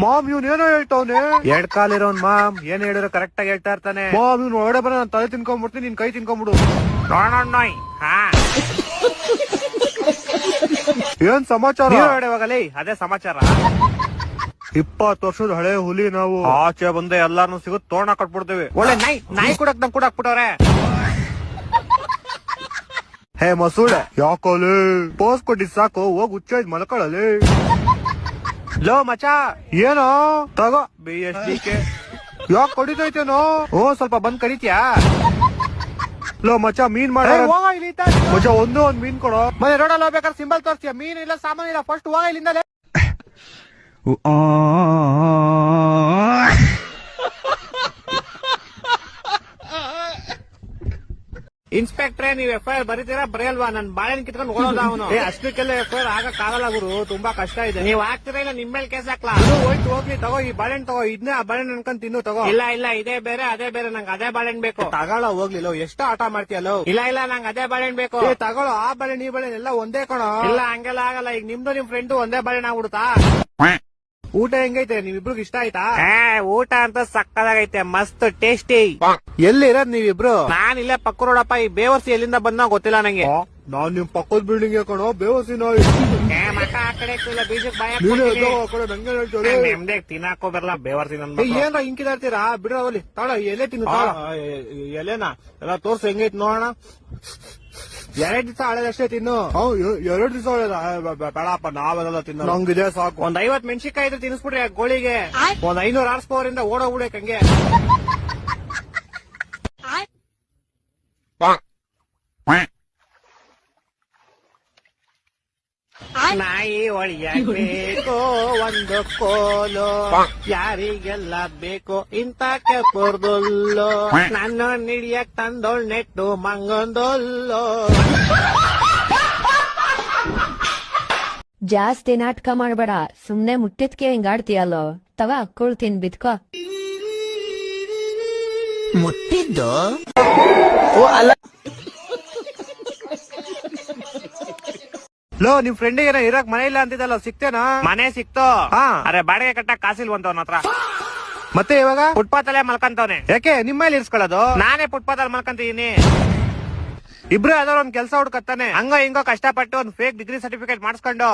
Ma'am ಇವ್ನ ಏನೋ ಹೇಳ್ತಾವನೆ. ಎರಡ್ ಕಾಲಿರೋನ್ ಮಾಮ್ ಏನ್ ಹೇಳಿರೋ ಕರೆಕ್ಟ್ ಆಗಿ ಹೇಳ್ತಾ ಇರ್ತಾನೆ. ಮಾಮ್ ಇವ್ನು ಒಳಗಡೆ ಬರ ನಾನು ತಲೆ ತಿನ್ಕೊಂಡ್ಬಿಡ್ತೀನಿ, ನಿನ್ ಕೈ ತಿನ್ಕೊಂಡ್ಬಿಡು. ಏನ್ ಸಮಾಚಾರ ಹೋಗಲಿ, ಅದೇ ಸಮಾಚಾರ. 20 ವರ್ಷದ ಹಳೆ ಹುಲಿ ನಾವು. ಆಚೆ ಬಂದೆ ಎಲ್ಲಾರು ಸಿಗುತ್ತೆ ತೋರಣ ಕಟ್ಬಿಡ್ತೇವೆ. ಒಳ್ಳೆ ನಾಯಿ ಕೂಡಕ್ ನಮ್ ಕೂಡ ಹಾಕ್ಬಿಟ್ಟವ್ರೆ. ಹೇ ಮಸೂಳೆ ಯಾಕೋಲೆ ಪೋಸ್ ಕೊಟ್ಟಿದ್ ಸಾಕು, ಹೋಗ್ ಹುಚ್ಚಾಯ್ತು ಮಲ್ಕೊಳ್ಳಲಿ. ಲೋ ಮಚಾ ಏನೋ ತಗೋ BSDK. ಯಾಕೆ ಕಡಿತೈತೇನೋ? ಸ್ವಲ್ಪ ಬಂದ್ ಕಡಿತ್ಯಾ? ಲೋ ಮಚ ಮೀನ್ ಮಾಡ ಮಚ ಒಂದ್ ಮೀನ್ ಕೊಡೋ. ಮನೆ ರೋಡಲ್ಲಿ ಹೋಗ್ಬೇಕಾದ್ರೆ ಸಿಂಬಲ್ ತೋರಿಸ್ತೀಯ, ಮೀನ್ ಇಲ್ಲ ಸಾಮಾನು ಇಲ್ಲ, ಫಸ್ಟ್ ಹೋಗ ಇಲ್ಲಿಂದ. ಇನ್ಸ್ಪೆಕ್ಟ್ರೆ, ನೀವ್ FIR ಬರೀತೀರಾ ಬರೆಯಲ್ವಾ? ನನ್ ಬಾಳೆಹಣ್ಣು ಕಿತ್ಕೊಂಡು ಓಡೋದ ಅವನು. ಅಷ್ಟಕ್ಕೆಲ್ಲ FIR ಆಗಕ್ಕಾಗಲ್ಲ ಗುರು, ತುಂಬಾ ಕಷ್ಟ ಇದೆ. ನೀವ್ ಹಾಕ್ತಿರ ಇಲ್ಲ ನಿಮ್ ಮೇಲೆ ಕೇಸ್ ಹಾಕ್ಲಾ? ಹೋಯ್ತು ಹೋಗ್ಲಿ, ತಗೋ ಈ ಬಾಳೆಹಣ್ಣು ತಗೋ, ಇದನ್ನೇ ಆ ಬಾಳೆಹಣ್ಣು ಅನ್ಕೊಂಡ್ ತಿನ್ನು ತಗೋ. ಇಲ್ಲ ಇದೇ ಬೇರೆ ಅದೇ ಬೇರೆ, ನಂಗೆ ಅದೇ ಬಾಳೆಹಣ್ಣು ಬೇಕು. ತಗೊಳ್ಳೋ ಹೋಗ್ಲಿಲ್ಲ, ಎಷ್ಟು ಆಟ ಮಾಡ್ತೀಯಲ್ಲೋ? ಇಲ್ಲ ನಂಗೆ ಅದೇ ಬಾಳೆಹಣ್ಣು ಬೇಕು. ತಗೊಳ್ಳೋ, ಆ ಬಾಳೆಹಣ್ಣು ಈ ಬಾಳೆಹಣ್ಣು ಎಲ್ಲ ಒಂದೇ ಕಣೋ. ಇಲ್ಲ ಹಂಗೆಲ್ಲ ಆಗಲ್ಲ, ಈಗ ನಿಮ್ದು ನಿಮ್ ಫ್ರೆಂಡು ಒಂದೇ ಬಾಳೆಹಣ್ಣು ಆಗ್ಬಿಡುತ್ತಾ? ಊಟ ಹೆಂಗೈತೆ, ನಿಮ್ಮಿಬ್ರಿಗೆ ಇಷ್ಟ ಆಯ್ತಾ? ಊಟ ಅಂತ ಸಕ್ಕದಾಗೈತೆ, ಮಸ್ತ್ ಟೇಸ್ಟಿ. ಎಲ್ಲಿ ಇರೋದ್ ನೀವಿಬ್ರು? ನಾನ್ ಇಲ್ಲೇ ಪಕ್ಕ ರೋಡಪ್ಪ. ಈ ಬೇವರ್ಸಿ ಎಲ್ಲಿಂದ ಬಂದ ಗೊತ್ತಿಲ್ಲ ನಂಗೆ. ನಾನ್ ನಿಮ್ ಪಕ್ಕದ ಬಿಲ್ಡಿಂಗ್ ಕಣೋ, ಬೇವಸಿನ ಮಕ ಆ ಕಡೆ ಬೀಜಕ್ ಬಾಯ ನೆಮ್ಮದಿ ತಿನ್ನಾಕೋ ಬರಲ್ಲ ಬೇವರ್ಸಿ. ಏನ ಹಿಂಕಿದಾಡ್ತೀರಾ? ಬಿಡೋ ಅಲ್ಲಿ ತಾಳ ಎಲೆ ತಿನ್ನು. ಎಲೆನಾ ಎಲ್ಲ ತೋರ್ಸು ಹೆಂಗೈತ್ ನೋಡೋಣ. 2 ದಿವಸ ಹಳೆದಷ್ಟೇ ತಿನ್ನು. 2 ದಿವಸ ಹಳೆದ ಬೇಡಪ್ಪ, ನಾವೆಲ್ಲ ತಿನ್ನ. ನಂಗಿದೆ ಸಾಕು. ಒಂದ್ 50 ಮೆಣಸಿನ್ಕಾಯಿ ಇದ್ರೆ ತಿನ್ಸ್ಬಿಡ್ರಿ ಆ ಗೋಳಿಗೆ. ಒಂದ್ 500 ಹಾರ್ಸ್ ಪವರ್ ಇಂದ ಓಡೋಗ್ಬಿಡಕ್ ಹಂಗೆ. ನಾಯಿ ಒಳಿಯಬೇಕು ಒಂದು ಕೋಲು, ಯಾರಿಗೆಲ್ಲ ಬೇಕು ಇಂತ ಕೆಪುರ್ದೊಲ್ಲೋ, ನನ್ನ ನಿಡಿಯಕ್ ತಂದೋಳ್ ನೆಟ್ಟು ಮಂಗೊಂದೊಲ್ಲೋ. ಜಾಸ್ತಿ ನಾಟಕ ಮಾಡ್ಬೇಡ, ಸುಮ್ನೆ ಮುಟ್ಟಿದ್ಕೆ ಹಿಂಗಾಡ್ತೀಯಲ್ಲೋ. ತವ ಕೊಳ್ತೀನಿ ಬಿದ್ಕೋ. ಮುಟ್ಟಿದ್ದು ಲೋ, ನಿಮ್ ಫ್ರೆಂಡಿಗೆ ಏನೋ ಇರಕ್ ಮನೆ ಇಲ್ಲ ಅಂತಿದ್ದಲ್ಲ, ಸಿಕ್ತೇನಾ? ಮನೆ ಸಿಕ್ತು. ಅರೆ ಬಾಡಿಗೆ ಕಟ್ಟಕ್ ಕಾಸಿಲ್ವಂತವನ ಹತ್ರ. ಮತ್ತೆ ಇವಾಗ ಫುಟ್ಪಾತ್ ಅಲ್ಲೇ ಮಲ್ಕಂತವನೆ. ಯಾಕೆ ನಿಮ್ಮ ಮೇಲೆ ಇರ್ಸ್ಕೊಳ್ಳೋದು? ನಾನೇ ಫುಟ್ಪಾತ್ ಅಲ್ಲಿ ಮಲ್ಕಂತಿದೀನಿ. ಇಬ್ರು ಯಾವ್ದಾರ ಒಂದ್ ಕೆಲ್ಸ ಹುಡ್ಕತ್ತಾನೆ. ಹಂಗೋ ಹಿಂಗೋ ಕಷ್ಟಪಟ್ಟು ಒಂದ್ ಫೇಕ್ ಡಿಗ್ರಿ ಸರ್ಟಿಫಿಕೇಟ್ ಮಾಡಿಸ್ಕೊಂಡು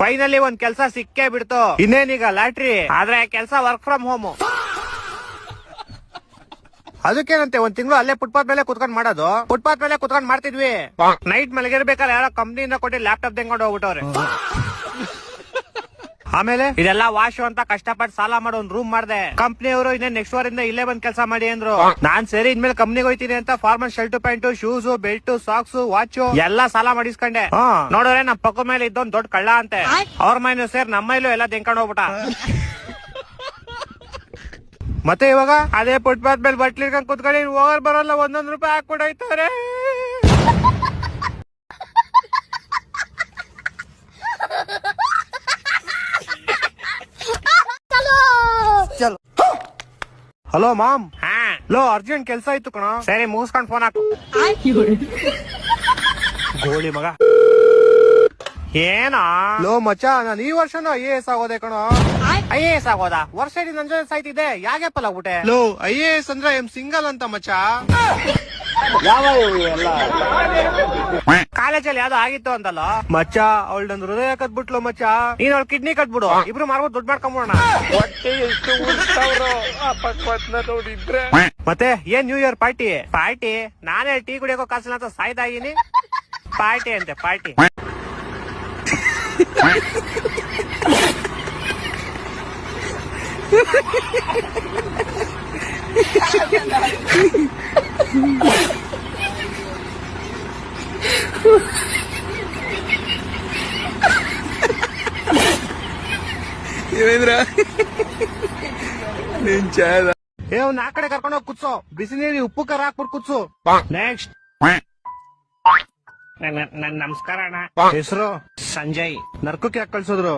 ಫೈನಲಿ ಒಂದ್ ಕೆಲ್ಸ ಸಿಕ್ಕೇ ಬಿಡ್ತು. ಇನ್ನೇನೀಗ ಲಾಟ್ರಿ. ಆದ್ರೆ ಕೆಲ್ಸ ವರ್ಕ್ ಫ್ರಮ್ ಹೋಮ್. ಅದಕ್ಕೇನಂತೆ, ಒಂದ್ ತಿಂಗಳು ಅಲ್ಲೇ ಫುಟ್ಪಾತ್ ಮೇಲೆ ಕುತ್ಕೊಂಡ್ ಮಾಡೋದು. ಫುಟ್ಪಾತ್ ಮೇಲೆ ಕುತ್ಕೊಂಡ್ ಮಾಡ್ತಿದ್ವಿ. ನೈಟ್ ಮಲಗಿರ್ಬೇಕಾದ್ರೆ ಯಾರೋ ಕಂಪ್ನಿಯಿಂದ ಕೊಟ್ಟು ಲ್ಯಾಪ್ಟಾಪ್ ತೆಗೊಂಡು ಹೋಗ್ಬಿಟ್ಟವ್ರೆ. ಆಮೇಲೆ ಇದೆಲ್ಲ ವಾಶು ಅಂತ ಕಷ್ಟಪಟ್ಟು ಸಾಲ ಮಾಡೋ ಒಂದ್ ರೂಮ್ ಮಾಡ್ದೆ. ಕಂಪ್ನಿಯವರು ಇನ್ನೇ ನೆಕ್ಸ್ಟ್ ವಾರ ಇಂದ ಇಲ್ಲೇ ಬಂದ್ ಕೆಲಸ ಮಾಡಿ ಅಂದ್ರು. ನಾನ್ ಸರಿ ಇನ್ಮೇಲೆ ಕಂಪ್ನಿಗೆ ಹೋಯ್ತೀನಿ ಅಂತ formal shirt pant, shoes, belt, socks, watch ಎಲ್ಲಾ ಸಾಲ ಮಾಡಿಸ್ಕೊಂಡೆ. ನೋಡಿದ್ರೆ ನಮ್ ಪಕ್ಕ ಮೇಲೆ ಇದ್ದೊಂದ್ ದೊಡ್ಡ ಕಳ್ಳ ಅಂತೆ. ಅವ್ರ ಮೈನು ಸೇರ್ ನಮ್ಮ ಮೈಲೂ ಎಲ್ಲ ತೆಂಕೊಂಡು ಹೋಗ್ಬಿಟ್ಟ. ಮತ್ತೆ ಇವಾಗ ಅದೇ ಫುಟ್ಪಾತ್ ಮೇಲೆ ಬಟ್ಲಿರ್ಕೊಂಡ್ ಕುತ್ಕೊಳ್ಳಿ, ಹೋಗಲ್ ಬರಲ್ಲ ಒಂದೊಂದ್ ರೂಪಾಯಿ ಹಾಕ್ಬಿಟ್ಟೈತಾರೆ. ಹಲೋ ಮಾಮ್. ಹಾ ಲೋ, ಅರ್ಜೆಂಟ್ ಕೆಲ್ಸ ಇತ್ತು ಕಣ. ಸರಿ ಮುಗಿಸ್ಕೊಂಡ್ ಫೋನ್ ಹಾಕು. ಗೋಳಿ ಮಗ. ಏನಾ? ಲೋ ಮಚ್ಚ, ನಾನು ಈ ವರ್ಷನೂ IAS ಆಗೋದೆ ಕಣ. IAS ಆಗೋದ? ವರ್ಷ ನಂಜ ಸಾಯ್ತಿದೆ, ಯಾಕೆ ಪಲಾಗ್ಬಿಟ್ಟೆ? ಲೋ, IAS ಅಂದ್ರೆ ಸಿಂಗಲ್ ಅಂತ ಮಚ್ಚ. ಕಾಲೇಜಲ್ಲಿ ಯಾವ್ದೋ ಆಗಿತ್ತು ಅಂತಲ್ಲ ಮಚ್ಚ. ಅವಳು ನನ್ ಹೃದಯ ಕಟ್ಬಿಟ್ಲು ಮಚ್ಚ. ನೀನ್ ಅವಳು ಕಿಡ್ನಿ ಕಟ್ಬಿಡು, ಇಬ್ರು ಮಾರ್ಬಿಟ್ಟು ದುಡ್ಡು ಮಾಡ್ಕೊಂಬೋಣ. ಮತ್ತೆ ಏನ್ ನ್ಯೂ ಇಯರ್ ಪಾರ್ಟಿ? ಪಾರ್ಟಿ ನಾನೇ ಟೀ ಕುಡಿಯೋಕೋ ಕಾಸಿಲ್ಲ ಅಂತ ಸಾಯ್ತಾ ಇದೀನಿ. ಪಾರ್ಟಿ ಅಂತೆ ಪಾರ್ಟಿ. ಏನೇಂದ್ರ ನಿನ್ ಚಾದ ಅವ್ನ ಆ ಕಡೆ ಕರ್ಕೊಂಡೋಗಿ ಕುತ್ಸೋ, ಬಿಸಿ ನೀರಿ ಉಪ್ಪು ಖಾರ ಹಾಕ್ಬಿಟ್ಟು ಕುತ್ಸು. ನೆಕ್ಸ್ಟ್. ನಮಸ್ಕಾರ ಅಣ್ಣ. ಹೆಸರು ಸಂಜಯ್. ನರ್ಕಕ್ಕೆ ಯಾಕೆ ಕಳ್ಸಿದ್ರು?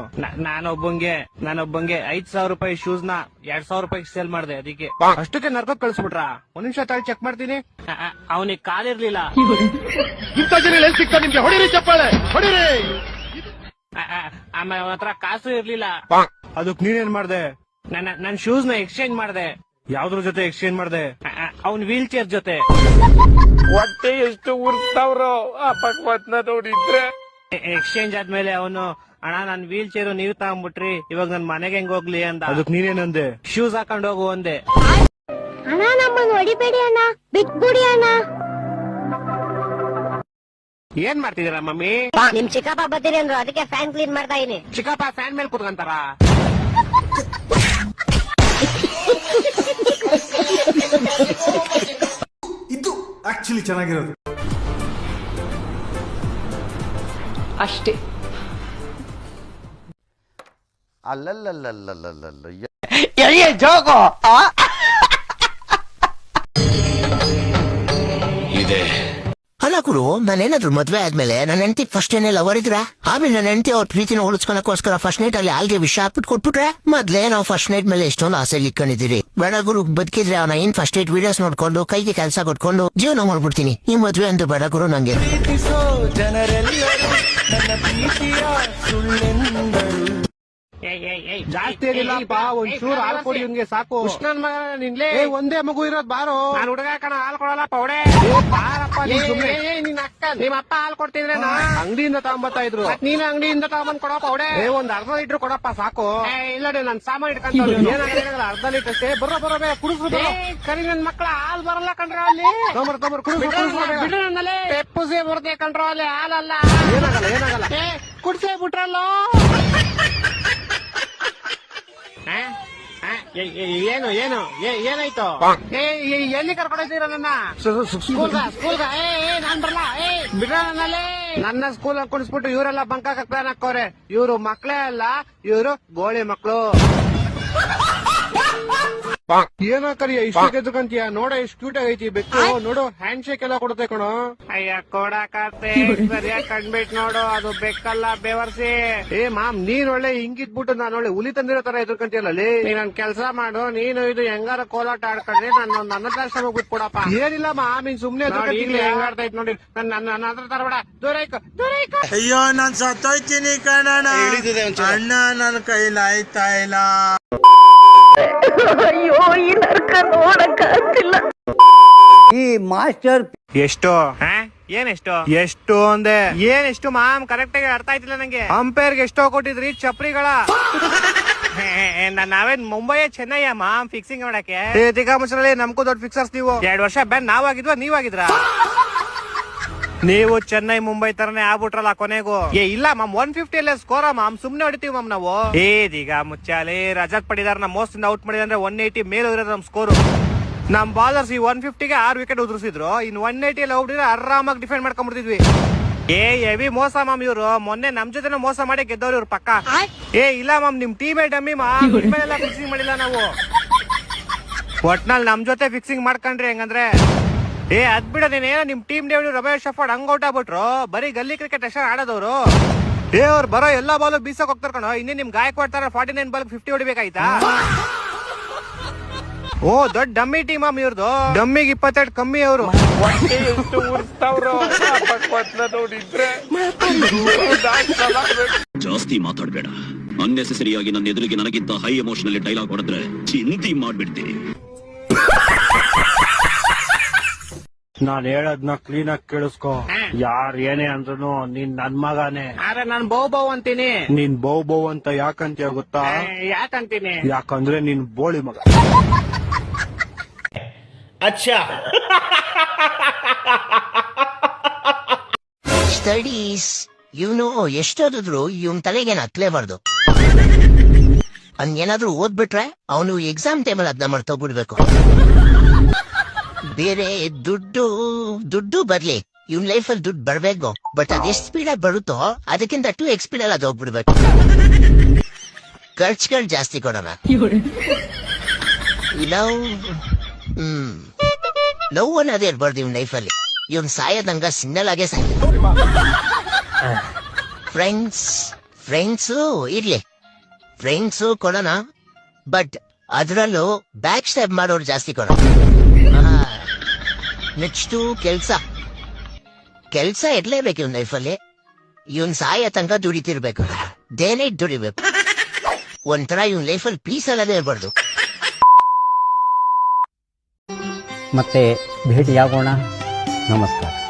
ನಾನೊಬ್ಬಂಗೆ 5,000 ರೂಪಾಯಿ ಶೂಸ್ ನ 2,000 ರೂಪಾಯಿ ಸೇಲ್ ಮಾಡಿದೆ, ಅದಕ್ಕೆ. ಅಷ್ಟಕ್ಕೆ ನರ್ಕಕ್ಕೆ ಕಳ್ಸ್ಬಿಟ್ರ? ಒಂದ್ ನಿಮಿಷ ತಾಳಿ ಚೆಕ್ ಮಾಡ್ತೀನಿ. ಅವನಿಗೆ ಕಾಲಿರ್ಲಿಲ್ಲ. ಇಂಥ ಜನ ಎಲ್ಲಿ ಸಿಗ್ತಾ ನಿಮ್ಗೆ? ಹೊಡಿರಿ ಚಪ್ಪಾಳೆ, ಹೊಡಿರಿ. ಆಮೇಲೆ ಅವನ ಹತ್ರ ಕಾಸು ಇರ್ಲಿಲ್ಲ. ಅದಕ್ ನೀನೇನ್ ಮಾಡ್ದೆ? ನನ್ ಶೂಸ್ ನ ಎಕ್ಸ್ಚೇಂಜ್ ಮಾಡ್ದೆ. ಯಾವ್ದ್ರ ಜೊತೆ ಎಕ್ಸ್ಚೇಂಜ್ ಮಾಡ್ದೆ? ಅವ್ನ್ ವೀಲ್ ಚೇರ್ ಜೊತೆ. ಹೊಟ್ಟೆ ಎಷ್ಟು ಉರ್ತಾವ್ರೋ ಆ ಪಕ್ವತ್ನ ನೋಡಿದ್ರೆ. ಎಕ್ಸ್ಚೇಂಜ್ ಆದ್ಮೇಲೆ ಅವನು ಅಣ್ಣ ನನ್ ವೀಲ್ ಚೇರ್ ನೀವ್ ತಗೊಂಡ್ಬಿಟ್ರಿ, ಇವಾಗ ನನ್ ಮನೆಗೆ ಹೆಂಗ್ ಹೋಗ್ಲಿ ಅಂದ. ಅದಕ್ ನೀನೇನಂದೆ? ಶೂಸ್ ಹಾಕೊಂಡ್ ಹೋಗು ಅಂದೆ. ಅಣ್ಣ ನಮ್ಮನ್ನು ಹೊಡಿಬೇಡಿ ಅಣ್ಣ, ಬಿಟ್ಬಿಡಿ ಅಣ್ಣ. ಏನ್ ಮಾಡ್ತಿದೀರ ಮಮ್ಮಿ? ನಿಮ್ ಚಿಕ್ಕಪ್ಪ ಬರ್ತೀರಿ ಅಂದ್ರು, ಅದಕ್ಕೆ ಫ್ಯಾನ್ ಕ್ಲೀನ್ ಮಾಡ್ತಾ ಇದೀನಿ. ಚಿಕ್ಕಪ್ಪ ಫ್ಯಾನ್ ಮೇಲೆ ಕುತ್ಕೊಂತಾರ? ಇದು ಆಕ್ಚುಲಿ ಚೆನ್ನಾಗಿರೋದು ಅಷ್ಟೇ. ಅಲ್ಲಲ್ಲಲ್ಲಲ್ಲಲ್ಲಲ್ಲ ಜೋಗೋ ಅಲ್ಲ ಗುರು, ನಾನೇನಾದ್ರು ಮದ್ವೆ ಆದ್ಮೇಲೆ ನನ್ನ ಹೆಂಡತಿ ಫಸ್ಟ್ ಏನೇ ಲವರ್ ಇದ್ರ, ಆಮೇಲೆ ನನ್ನ ಹೆಂಡತಿ ಅವ್ರ ಪ್ರೀತಿನ ಉಳಿಸ್ಕೊಳಕೋಸ್ಕರ ಫಸ್ಟ್ ನೈಟ್ ಅಲ್ಲಿ ಆಲ್ಗೆ ವಿಷ ಹಾಕ್ಬಿಟ್ಟು ಕೊಟ್ಬಿಟ್ರೆ, ಮೊದ್ಲೇ ನಾವು ಫಸ್ಟ್ ನೈಟ್ ಮೇಲೆ ಎಷ್ಟೊಂದು ಆಸೆ ಇಟ್ಕೊಂಡಿದ್ದೀರಿ. ಬೇಡ ಗುರು, ಬದುಕಿದ್ರೆ ಅವನ ಏನ್ ಫಸ್ಟ್ ನೈಟ್ ವಿಡಿಯೋಸ್ ನೋಡ್ಕೊಂಡು ಕೈಗೆ ಕೆಲಸ ಕೊಟ್ಕೊಂಡು ಜೀವನ ಮಾಡ್ಬಿಡ್ತೀನಿ. ಈ ಮದ್ವೆ ಅಂತ ಬೇಡ ಗುರು ನಂಗೆ. ಜಾಸ್ತಿ ಏನಿಲ್ಲಪ್ಪ, ಒಂದ್ ಚೂರು ಹಾಲು ಕೊಡಿ ಇವ್ನಿಗೆ ಸಾಕು. ನನ್ ಮಗ ನಿನ್ಲೆ ಒಂದೇ ಮಗು ಇರೋದ್ ಬಾರೋ. ನಾನ್ ಹುಡುಗ ಕಣ, ಹಾಲ್ ಕೊಡಲ್ಲ ಪೌಡೆ. ಬಾರಪ್ಪ ನೀನ್ ಸುಮ್ನೆ. ನಿನ್ ಅಕ್ಕ ನಿಮ್ ಅಪ್ಪ ಹಾಲ್ ಕೊಡ್ತಿದ್ರೆ ಅಂಗಡಿಯಿಂದ ತಗೊಂಬತ್ತಾ ಇದ್ರು. ನೀನ್ ಅಂಗಡಿಯಿಂದ ತಗೊಂಡ್ ಕೊಡೋ ಪೌಡೆ. ಒಂದ್ ಅರ್ಧ ಲೀಟರ್ ಕೊಡಪ್ಪ ಸಾಕು. ಇಲ್ಲ ನನ್ ಸಾಮಾನ್ ಇಟ್ಕೊಂತ ಏನಾಗಲ್ಲ, ಅರ್ಧ ಲೀಟರ್ ಅಷ್ಟೇ. ಬರೋ ಬೇಗ ಕುಡಿಸ್ಬಿಟ್ಟು. ಕರಿ ನನ್ ಮಕ್ಳ ಹಾಲ್ ಬರಲ್ಲ ಕಣ್ರ ಅಲ್ಲಿ. ಕುಡಿಸ್ಬಿಟ್ಟು ನನ್ನಲ್ಲಿ ಪೆಪ್ಪುಸೆ ಬರುತ್ತೆ ಕಣ್ರ ಅಲ್ಲಿ, ಹಾಲಲ್ಲ. ಏನಾಗಲ್ಲ. ಕುಡ್ಸೇ ಬಿಟ್ರಲ್ಲೋ. ಏನು ಏನಾಯ್ತು? ಎಲ್ಲಿ ಕರ್ಕೊಂಡಿದ್ದೀರ ನನ್ನ? ಸ್ಕೂಲ್ಗ ನಾನ್ ಬರಲ್ಲ. ಬಿಡ್ರ ನನ್ನಲ್ಲಿ. ನನ್ನ ಸ್ಕೂಲ್ ಕುಡಿಸ್ಬಿಟ್ಟು ಇವರೆಲ್ಲ ಬಂಕಾಕ ಪ್ಲಾನ್ ಹಾಕೋರೆ. ಇವ್ರು ಮಕ್ಳೇ ಅಲ್ಲ, ಇವ್ರು ಗೋಳಿ ಮಕ್ಳು. ಏನೋ ಕರಿಯ ಇಷ್ಟು ಕೆದ್ಕಂತೀಯ? ನೋಡ ಎಷ್ಟು ಕ್ಯೂಟ್ ಆಗೈತಿ ಬೆಕ್ಕು. ನೋಡು ಹ್ಯಾಂಡ್ ಶೇಕ್ ಎಲ್ಲ ಕೊಡುತ್ತೆ ಕಣೋ. ಅಯ್ಯ ಕೊಡಕತ್ತೆ, ಸರಿಯಾಗಿ ಕಂಡ್ಬಿಟ್ ನೋಡು, ಅದು ಬೆಕ್ಕಲ್ಲ ಬೇವರ್ಸಿ. ಮಾಮ್, ನೀನ್ ಒಳ್ಳೆ ಹಿಂಗಿದ್ಬಿಟ್ಟು ನಾನು ಒಳ್ಳೆ ಹುಲಿ ತಂದಿರೋ ತರ ಎದುರ್ಕಂತೀಯಲ್ಲ. ನೀನೊಂದ್ ಕೆಲ್ಸ ಮಾಡು, ನೀನು ಇದು ಹೆಂಗಾರ ಕೋಲಾಟ ಆಡ್ಕೊಂಡ್ರೆ ನಾನು ಒಂದು ಅನಾಥಾಶ್ರಮ ಬಿಟ್ಬಿಡಪ್ಪ. ಏನಿಲ್ಲ ಮಾಮ್, ಹಿಂಗ್ ಸುಮ್ನೆ ಹೆಂಗಾಡ್ತೈತ್ ನೋಡಿ. ನನ್ನ ಹತ್ರ ತರಬೇಡ, ದೂರ ಇಕ್ಕ. ಅಯ್ಯೋ ನಾನ್ ಸತ್ತೋಯ್ತೀನಿ ಕಣಣ್ಣ, ಅಣ್ಣ ನನ್ನ ಕೈಲಾಯ್ತಾ ಇಲ್ಲ. ಅಯ್ಯೋ ಈ ನರ್ಕ ನೋಡಕ್ಕಾಗ್ತಿಲ್ಲ. ಈ ಮಾಸ್ಟರ್ ಎಷ್ಟು ಎಷ್ಟು ಅಂದೆ? ಏನೆಷ್ಟು ಮಾಮ್? ಕರೆಕ್ಟ್ ಆಗಿ ಅರ್ಥ ಆಯ್ತಿಲ್ಲ ನಂಗೆ. ಅಂಪೈರ್ಗೆ ಎಷ್ಟೋ ಕೊಟ್ಟಿದ್ರಿ ಚಪ್ರಿಗಳ? ನಾವೇನ್ ಮುಂಬೈ ಚೆನ್ನೈ ಮಾಮ್ ಫಿಕ್ಸಿಂಗ್ ಮಾಡಕ್ಕೆ? ತಿಗಾಮುಚ್ರಲ್ಲಿ ನಮ್ಗೂ ದೊಡ್ಡ ಫಿಕ್ಸರ್ಸ್ ನೀವು. 2 ವರ್ಷ ಬ್ಯಾನ್ ನಾವಾಗಿದ್ವಾ ನೀವಾಗಿದ್ರ? ನೀವು ಚೆನ್ನೈ ಮುಂಬೈ ತರನೇ ಆಗ್ಬಿಟ್ರಲ್ಲ ಕೊನೆಗೂ. ಇಲ್ಲ ಮಾಮ್, 150 ಅಲ್ಲೇ ಸ್ಕೋರ ಮಾಮ್, ಸುಮ್ನೆ ಹೊಡಿತೀವಿ ಮಾಮ್ ನಾವು. ಈಗ ಮುಚ್ಚಾಲೆ ರಜತ್ ಪಡಿದಾರ್ ನಮ್ ಮೋಸ್ಟ್ ಔಟ್ ಮಾಡಿದ್ರೆ ಅಂದ್ರೆ 180 ಮೇಲೆ ಹೋಗಿರೋದು ನಮ್ ಸ್ಕೋರ್. ನಮ್ ಬಾಲರ್ಸ್ ಈ 150ಗೆ 6 ವಿಕೆಟ್ ಉದುರಿಸಿದ್ರು. ಇನ್ 180 ಎಲ್ಲ ಹೋಗ್ಬಿಟ್ರೆ ಆರಾಮಾಗಿ ಡಿಫೆಂಡ್ ಮಾಡ್ಕೊಂಡ್ಬಿಡ್ತಿದ್ವಿ. ಹೆವಿ ಮೋಸ ಮಾಮ್ ಇವ್ರು. ಮೊನ್ನೆ ನಮ್ ಜೊತೆ ಮೋಸ ಮಾಡಿ ಗೆದ್ದವ್ರು ಇವ್ರು ಪಕ್ಕ. ಇಲ್ಲ ಮಾಮ್, ನಿಮ್ ಟೀಮೇ ಡಮ್ಮಿ ಮಾಮ್, ನಿಮ್ಮೆಲ್ಲ ಫಿಕ್ಸಿಂಗ್ ಮಾಡಿಲ್ಲ ನಾವು. ಒಟ್ನಲ್ಲಿ ನಮ್ ಜೊತೆ ಫಿಕ್ಸಿಂಗ್ ಮಾಡ್ಕೊಂಡ್ರಿ ಹೆಂಗಂದ್ರೆ ಅದ್ ಬಿಡೋದೇನೇನ ನಿಮ್ ಟೀಮ್ ಡೇವಿಡ್ ರಮೇಶ್ ಶಫರ್ಡ್ ಹಂಗ್ ಔಟ್ ಆಗ್ಬಿಟ್ರು. ಬರೀ ಗಲ್ಲಿ ಕ್ರಿಕೆಟ್ ಅಷ್ಟೇ ಆಡೋದವ್ರು. ಅವ್ರು ಬರೋ ಎಲ್ಲಾ ಬಾಲ್ ಬೀಸಕ್ ಹೋಗ್ತಾರ ಕಣೋ. ಇನ್ನೇ ನಿಮ್ ಗಾಯಕ್ 49 ಬಾಲ್ 50 ಹೊಡಿಬೇಕಾಯ್ತಾ? ದೊಡ್ಡ ಡಮ್ಮಿ ಟೀಮ್ ಅಮ್ಮ ಇವ್ರದು. ಡಮ್ಮಿಗೆ 22 ಕಮ್ಮಿ ಅವರು. ಹೊಟ್ಟೆ ಎಷ್ಟು ಉರ್ತಾವ್ರೋ ಆ ಪಕ್ವತ್ನ ನೋಡಿದ್ರೆ. ಜಾಸ್ತಿ ಮಾತಾಡ್ಬೇಡ. ಅನ್ನೆಸೆಸರಿಯಾಗಿ ನನ್ನ ಎದುರಿಗೆ ನನಗಿಂತ ಹೈ ಎಮೋಷನಲ್ ಡೈಲಾಗ್ ಹೊಡೆದ್ರೆ ಚಿಂತಿ ಮಾಡ್ಬಿಡ್ತೀನಿ. ನಾನ್ ಹೇಳದ್ನ ಕ್ಲೀನ್ ಆಗಿ ಕೇಳಿಸ್ಕೊ. ಯಾರ್ ಏನೇ ಅಂದ್ರೂ ನೀನ್ ನನ್ ಮಗಾನೆ. ಆದ್ರೆ ನಾನ್ ಬೌ ಅಂತೀನಿ. ನೀನ್ ಬೌ ಅಂತ ಯಾಕಂತೀಯ ಗೊತ್ತಾ? ಯಾಕಂತೀನಿ? ಯಾಕಂದ್ರೆ ನೀನ್ ಬೋಳಿ ಮಗ. ಸ್ಟಡೀಸ್ ಇವನು ಎಷ್ಟೋದಿದ್ರು ಇವನ್ ತಲೆಗೇನ ಹತ್ಲೇಬಾರ್ದು. ಹಂಗೇನಾದ್ರೂ ಓದ್ಬಿಟ್ರೆ ಅವನು ಎಕ್ಸಾಮ್ ಟೈಮಲ್ಲಿ ಅದನ್ನ ಮರ್ತೋಗ್ಬಿಡ್ಬೇಕು. ಬೇರೆ ದುಡ್ಡು ಬರ್ಲಿ, ಇವನ್ ಲೈಫಲ್ಲಿ ದುಡ್ಡು ಬರ್ಬೇಕು. ಬಟ್ ಅದ್ ಎಷ್ಟು ಸ್ಪೀಡಾಗಿ ಬರುತ್ತೋ ಅದಕ್ಕಿಂತ 2x ಸ್ಪೀಡಲ್ಲಿ ಅದು ಹೋಗ್ಬಿಡ್ಬೇಕು. ಖರ್ಚುಗಳು ಜಾಸ್ತಿ ಕೊಡೋಣ. ಲವ್ ಅನ್ನೋದೇ ಇರ್ಬಾರ್ದು ಇವನ್ ಲೈಫಲ್ಲಿ. ಇವನ್ ಸಾಯೋದಂಗ ಸಿಗ್ನಲ್ ಆಗೇ ಸಾಯ. ಫ್ರೆಂಡ್ಸು ಇರ್ಲಿ, ಫ್ರೆಂಡ್ಸು ಕೊಡೋಣ. ಬಟ್ ಅದ್ರಲ್ಲೂ ಬ್ಯಾಕ್ ಸ್ಟೆಪ್ ಮಾಡೋರು ಜಾಸ್ತಿ ಕೊಡೋಣ. ನೆಕ್ಸ್ಟು ಕೆಲ್ಸ ಇರ್ಲೇಬೇಕು ಇವನ್ ಲೈಫಲ್ಲಿ. ಇವನ್ ಸಾಯ ತನಕ ದುಡಿತಿರ್ಬೇಕು. ಡೇ ನೈಟ್ ದುಡಿಬೇಕು. ಒಂಥರ ಇವ್ನ ಲೈಫಲ್ಲಿ ಪೀಸ್ ಅಲ್ಲದೇ ಇರಬಾರ್ದು. ಮತ್ತೆ ಭೇಟಿಯಾಗೋಣ. ನಮಸ್ಕಾರ.